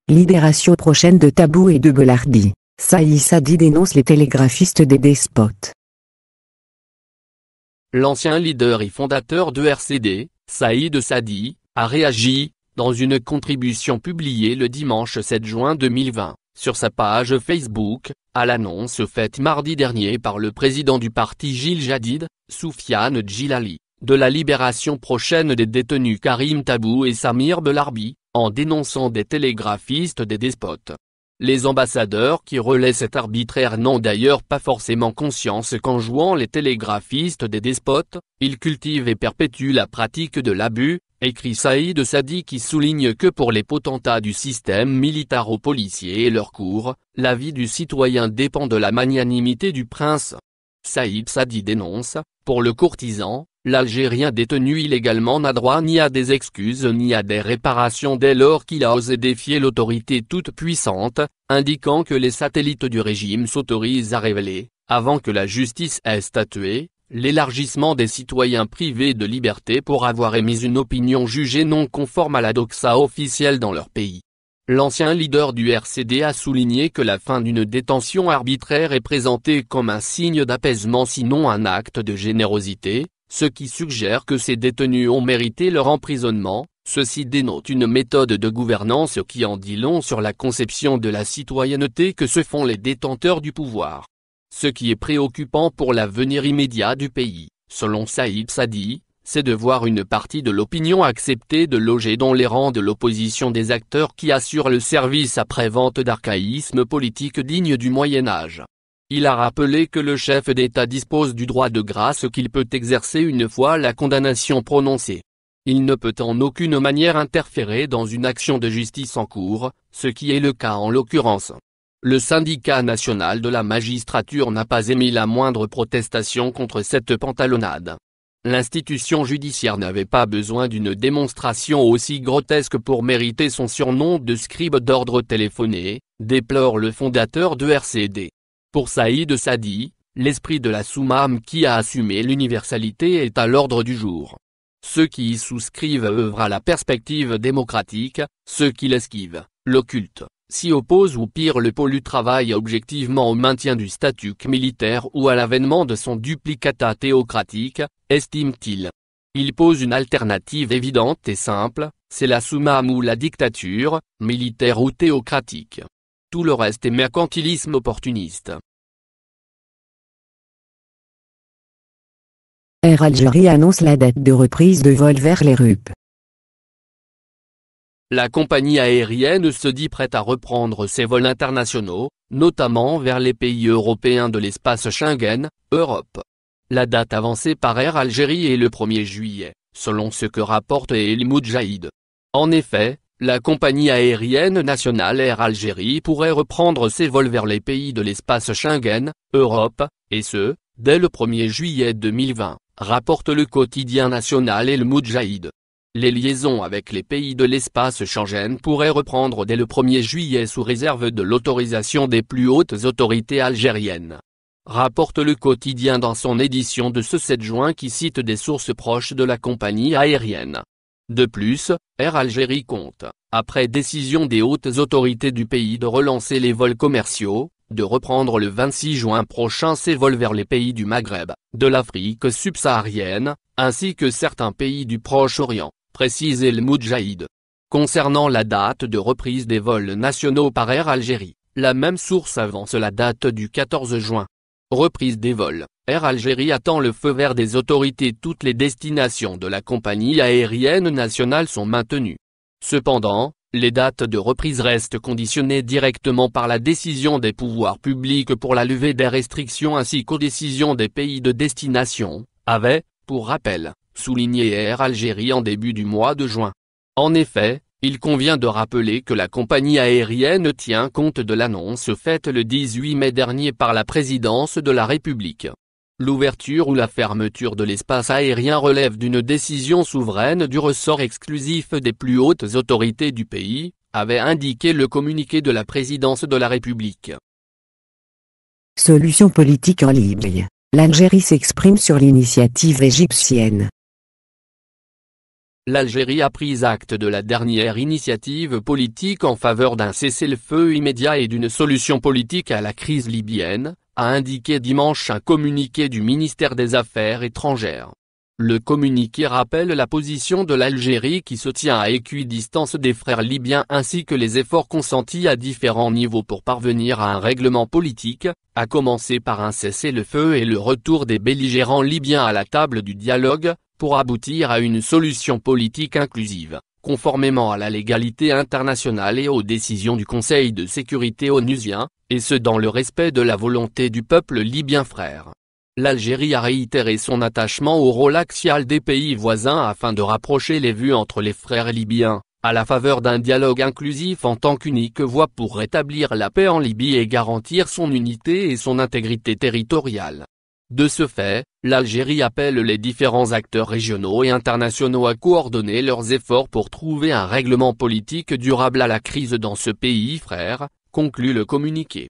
Libération prochaine de Tabou et de Belardi. Saïd Sadi dénonce les télégraphistes des despotes. L'ancien leader et fondateur de RCD, Saïd Sadi, a réagi, dans une contribution publiée le dimanche 7 juin 2020, sur sa page Facebook, à l'annonce faite mardi dernier par le président du parti Gil Jadid, Soufiane Djilali, de la libération prochaine des détenus Karim Tabou et Samir Belarbi, en dénonçant des télégraphistes des despotes. Les ambassadeurs qui relaient cet arbitraire n'ont d'ailleurs pas forcément conscience qu'en jouant les télégraphistes des despotes, ils cultivent et perpétuent la pratique de l'abus, écrit Saïd Sadi qui souligne que pour les potentats du système militaro-policier et leur cour, la vie du citoyen dépend de la magnanimité du prince. Saïd Sadi dénonce, pour le courtisan, l'Algérien détenu illégalement n'a droit ni à des excuses ni à des réparations dès lors qu'il a osé défier l'autorité toute puissante, indiquant que les satellites du régime s'autorisent à révéler, avant que la justice ait statué, l'élargissement des citoyens privés de liberté pour avoir émis une opinion jugée non conforme à la doxa officielle dans leur pays. L'ancien leader du RCD a souligné que la fin d'une détention arbitraire est présentée comme un signe d'apaisement sinon un acte de générosité, ce qui suggère que ces détenus ont mérité leur emprisonnement. Ceci dénote une méthode de gouvernance qui en dit long sur la conception de la citoyenneté que se font les détenteurs du pouvoir. Ce qui est préoccupant pour l'avenir immédiat du pays, selon Saïd Sadi, c'est de voir une partie de l'opinion accepter de loger dans les rangs de l'opposition des acteurs qui assurent le service après-vente d'archaïsme politique digne du Moyen-Âge. Il a rappelé que le chef d'État dispose du droit de grâce qu'il peut exercer une fois la condamnation prononcée. Il ne peut en aucune manière interférer dans une action de justice en cours, ce qui est le cas en l'occurrence. Le syndicat national de la magistrature n'a pas émis la moindre protestation contre cette pantalonnade. L'institution judiciaire n'avait pas besoin d'une démonstration aussi grotesque pour mériter son surnom de scribe d'ordre téléphoné, déplore le fondateur de RCD. Pour Saïd Sadi, l'esprit de la Soumam qui a assumé l'universalité est à l'ordre du jour. Ceux qui y souscrivent œuvrent à la perspective démocratique, ceux qui l'esquivent, l'occultent, s'y opposent ou pire le polluent travaillent objectivement au maintien du statut militaire ou à l'avènement de son duplicata théocratique, estime-t-il. Il pose une alternative évidente et simple, c'est la Soumam ou la dictature, militaire ou théocratique. Tout le reste est mercantilisme opportuniste. Air Algérie annonce la date de reprise de vol vers les RUP. La compagnie aérienne se dit prête à reprendre ses vols internationaux, notamment vers les pays européens de l'espace Schengen, Europe. La date avancée par Air Algérie est le 1er juillet, selon ce que rapporte El Moudjahid. En effet, la compagnie aérienne nationale Air Algérie pourrait reprendre ses vols vers les pays de l'espace Schengen, Europe, et ce, dès le 1er juillet 2020, rapporte le quotidien national El Moudjahid. Les liaisons avec les pays de l'espace Schengen pourraient reprendre dès le 1er juillet sous réserve de l'autorisation des plus hautes autorités algériennes. Rapporte le quotidien dans son édition de ce 7 juin qui cite des sources proches de la compagnie aérienne. De plus, Air Algérie compte, après décision des hautes autorités du pays de relancer les vols commerciaux, de reprendre le 26 juin prochain ses vols vers les pays du Maghreb, de l'Afrique subsaharienne, ainsi que certains pays du Proche-Orient, précise El Moudjahid. Concernant la date de reprise des vols nationaux par Air Algérie, la même source avance la date du 14 juin. Reprise des vols, Air Algérie attend le feu vert des autorités. Toutes les destinations de la compagnie aérienne nationale sont maintenues. Cependant, les dates de reprise restent conditionnées directement par la décision des pouvoirs publics pour la levée des restrictions ainsi qu'aux décisions des pays de destination, avait, pour rappel, souligné Air Algérie en début du mois de juin. En effet, il convient de rappeler que la compagnie aérienne tient compte de l'annonce faite le 18 mai dernier par la présidence de la République. L'ouverture ou la fermeture de l'espace aérien relève d'une décision souveraine du ressort exclusif des plus hautes autorités du pays, avait indiqué le communiqué de la présidence de la République. Solution politique en Libye. L'Algérie s'exprime sur l'initiative égyptienne. L'Algérie a pris acte de la dernière initiative politique en faveur d'un cessez-le-feu immédiat et d'une solution politique à la crise libyenne, a indiqué dimanche un communiqué du ministère des Affaires étrangères. Le communiqué rappelle la position de l'Algérie qui se tient à équidistance des frères libyens ainsi que les efforts consentis à différents niveaux pour parvenir à un règlement politique, à commencer par un cessez-le-feu et le retour des belligérants libyens à la table du dialogue, pour aboutir à une solution politique inclusive, conformément à la légalité internationale et aux décisions du Conseil de sécurité onusien, et ce dans le respect de la volonté du peuple libyen frère. L'Algérie a réitéré son attachement au rôle axial des pays voisins afin de rapprocher les vues entre les frères libyens, à la faveur d'un dialogue inclusif en tant qu'unique voie pour rétablir la paix en Libye et garantir son unité et son intégrité territoriale. De ce fait, l'Algérie appelle les différents acteurs régionaux et internationaux à coordonner leurs efforts pour trouver un règlement politique durable à la crise dans ce pays frère, conclut le communiqué.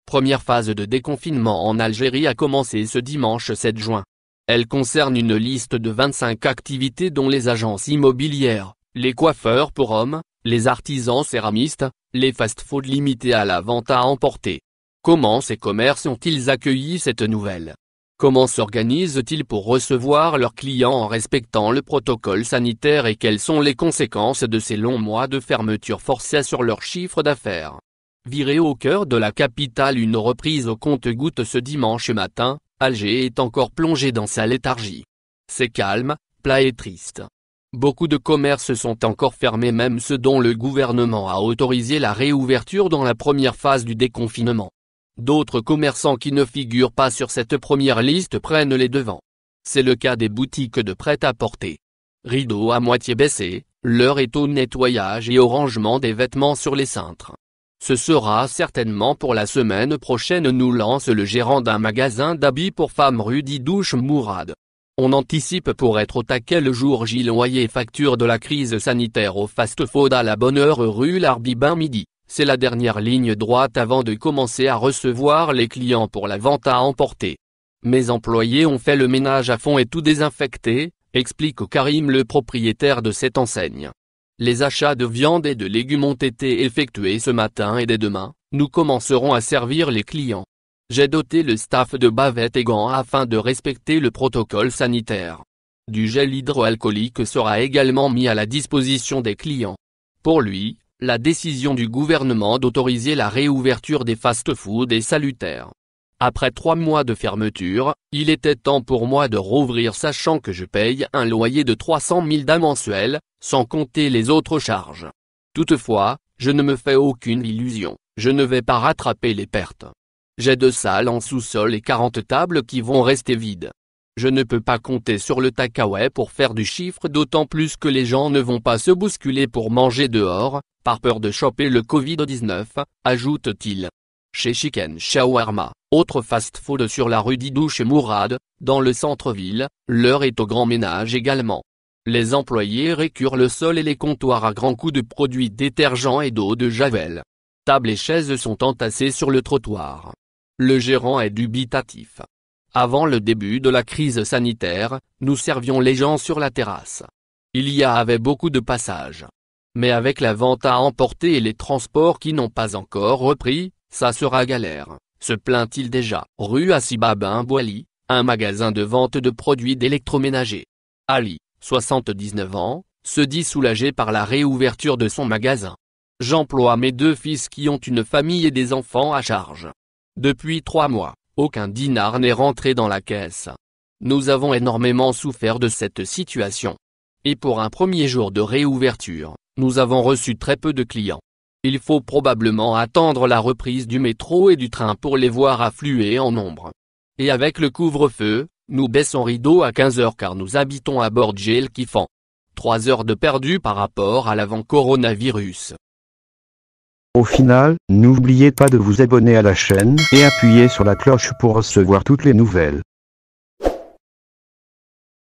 Première phase de déconfinement en Algérie a commencé ce dimanche 7 juin. Elle concerne une liste de 25 activités dont les agences immobilières, les coiffeurs pour hommes, les artisans céramistes, les fast-foods limités à la vente à emporter. Comment ces commerces ont-ils accueilli cette nouvelle? Comment s'organisent-ils pour recevoir leurs clients en respectant le protocole sanitaire et quelles sont les conséquences de ces longs mois de fermeture forcée sur leur chiffre d'affaires? Virée au cœur de la capitale, une reprise au compte-gouttes ce dimanche matin, Alger est encore plongé dans sa léthargie. C'est calme, plat et triste. Beaucoup de commerces sont encore fermés, même ceux dont le gouvernement a autorisé la réouverture dans la première phase du déconfinement. D'autres commerçants qui ne figurent pas sur cette première liste prennent les devants. C'est le cas des boutiques de prêt-à-porter. Rideaux à moitié baissés, l'heure est au nettoyage et au rangement des vêtements sur les cintres. Ce sera certainement pour la semaine prochaine, nous lance le gérant d'un magasin d'habits pour femmes rue Didouche Mourad. On anticipe pour être au taquet le jour J. Loyer facture de la crise sanitaire au fast-food à la bonne heure rue Larbibin midi. C'est la dernière ligne droite avant de commencer à recevoir les clients pour la vente à emporter. Mes employés ont fait le ménage à fond et tout désinfecté, explique Karim, le propriétaire de cette enseigne. Les achats de viande et de légumes ont été effectués ce matin et dès demain, nous commencerons à servir les clients. J'ai doté le staff de bavettes et gants afin de respecter le protocole sanitaire. Du gel hydroalcoolique sera également mis à la disposition des clients. Pour lui, la décision du gouvernement d'autoriser la réouverture des fast-foods est salutaire. Après 3 mois de fermeture, il était temps pour moi de rouvrir sachant que je paye un loyer de 300 000 $ mensuels, sans compter les autres charges. Toutefois, je ne me fais aucune illusion, je ne vais pas rattraper les pertes. J'ai 2 salles en sous-sol et 40 tables qui vont rester vides. Je ne peux pas compter sur le takeaway pour faire du chiffre, d'autant plus que les gens ne vont pas se bousculer pour manger dehors, par peur de choper le Covid-19, ajoute-t-il. Chez Chicken Shawarma, autre fast-food sur la rue Didouche Mourad, dans le centre-ville, l'heure est au grand ménage également. Les employés récurent le sol et les comptoirs à grands coups de produits détergents et d'eau de javel. Tables et chaises sont entassées sur le trottoir. Le gérant est dubitatif. Avant le début de la crise sanitaire, nous servions les gens sur la terrasse. Il y avait beaucoup de passages. Mais avec la vente à emporter et les transports qui n'ont pas encore repris, ça sera galère, se plaint-il déjà. Rue Assibabin Bouali, un magasin de vente de produits d'électroménager. Ali, 79 ans, se dit soulagé par la réouverture de son magasin. J'emploie mes 2 fils qui ont une famille et des enfants à charge. Depuis 3 mois, aucun dinar n'est rentré dans la caisse. Nous avons énormément souffert de cette situation. Et pour un premier jour de réouverture, nous avons reçu très peu de clients. Il faut probablement attendre la reprise du métro et du train pour les voir affluer en nombre. Et avec le couvre-feu, nous baissons rideau à 15 h car nous habitons à Bordj El Kifan. 3 heures de perdu par rapport à l'avant-coronavirus. Au final, n'oubliez pas de vous abonner à la chaîne et appuyez sur la cloche pour recevoir toutes les nouvelles.